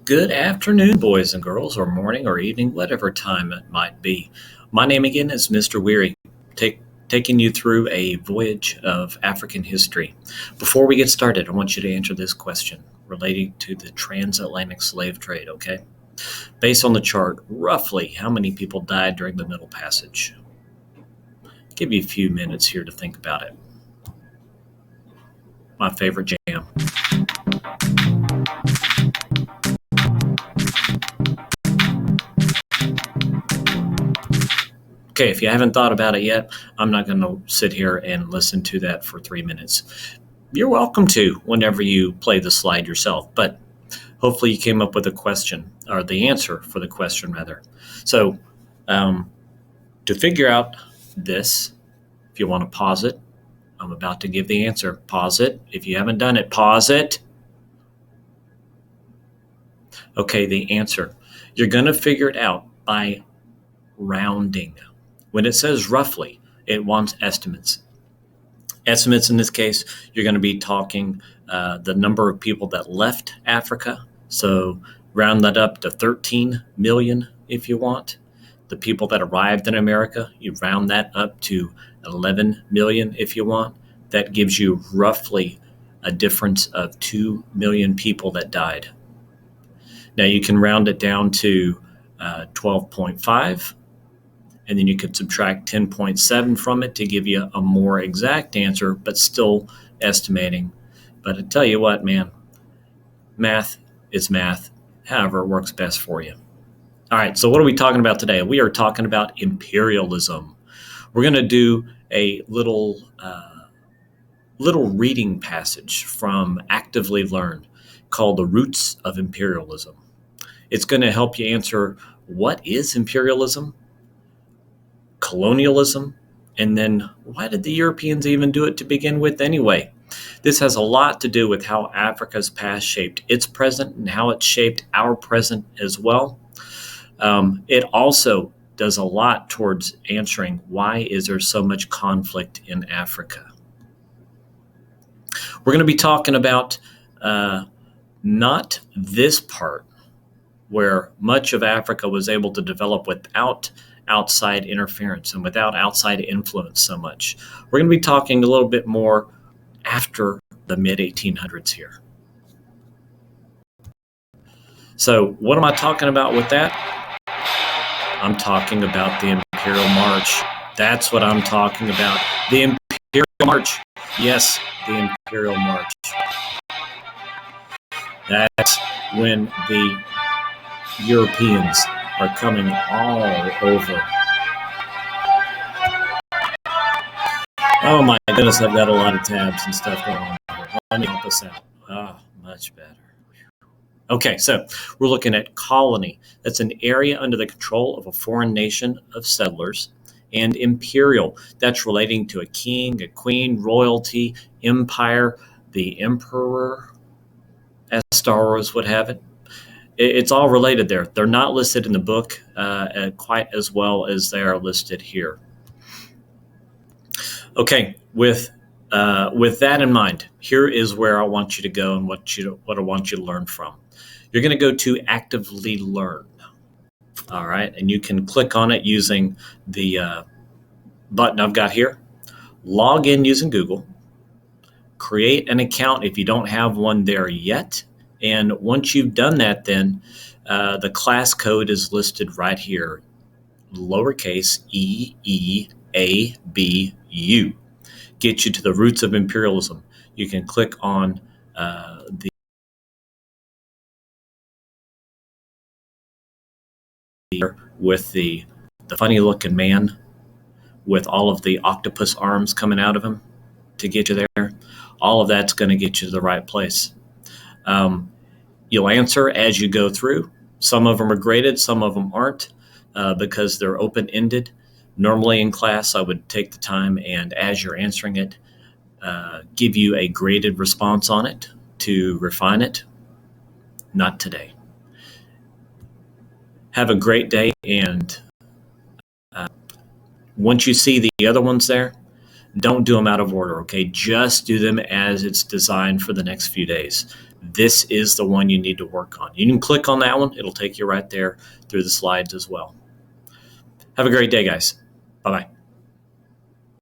Good afternoon, boys and girls, or morning or evening, whatever time it might be. My name again is Mr. Weary, taking you through a voyage of African history. Before we get started, I want you to answer this question relating to the transatlantic slave trade, okay? Based on the chart, roughly how many people died during the Middle Passage? Give you a few minutes here to think about it. My favorite jam. Okay, if you haven't thought about it yet, I'm not going to sit here and listen to that for 3 minutes. You're welcome to whenever you play the slide yourself, but hopefully you came up with a question, or the answer for the question, rather. So to figure out this, if you want to pause it, I'm about to give the answer. Pause it. If you haven't done it, pause it. Okay, the answer. You're going to figure it out by rounding. When it says roughly, it wants estimates. Estimates in this case, you're going to be talking the number of people that left Africa. So round that up to 13 million if you want. The people that arrived in America, you round that up to 11 million if you want. That gives you roughly a difference of 2 million people that died. Now you can round it down to 12.5. And then you could subtract 10.7 from it to give you a more exact answer, but still estimating. But I tell you what, man, math is math, however it works best for you. All right, so what are we talking about today? We are talking about imperialism. We're going to do a little reading passage from Actively Learned called The Roots of Imperialism. It's going to help you answer what is imperialism, colonialism, and then why did the Europeans even do it to begin with anyway? This has a lot to do with how Africa's past shaped its present and how it shaped our present as well. It also does a lot towards answering why is there so much conflict in Africa. We're going to be talking about not this part where much of Africa was able to develop without outside interference and without outside influence so much. We're going to be talking a little bit more after the mid-1800s here. So what am I talking about with that? I'm talking about the Imperial March. That's what I'm talking about. The Imperial March. Yes, the Imperial March. That's when the Europeans are coming all over. Oh my goodness, I've got a lot of tabs and stuff going on here. Let me help us out. Much better. Okay, so we're looking at colony. That's an area under the control of a foreign nation of settlers. And imperial, that's relating to a king, a queen, royalty, empire, the emperor, as Star Wars would have it. It's all related there. They're not listed in the book quite as well as they are listed here. Okay, with that in mind, here is where I want you to go and what I want you to learn from. You're going to go to Actively Learn. All right, and you can click on it using the button I've got here. Log in using Google. Create an account if you don't have one there yet. And once you've done that, then the class code is listed right here, lowercase EEABU. Get you to the roots of imperialism. You can click on with the funny looking man with all of the octopus arms coming out of him to get you there. All of that's going to get you to the right place. You'll answer as you go through. Some of them are graded, some of them aren't because they're open-ended. Normally in class, I would take the time and as you're answering it, give you a graded response on it to refine it. Not today. Have a great day, and once you see the other ones there, don't do them out of order, okay? Just do them as it's designed for the next few days. this is the one you need to work on. You can click on that one. It'll take you right there through the slides as well. Have a great day, guys. Bye-bye.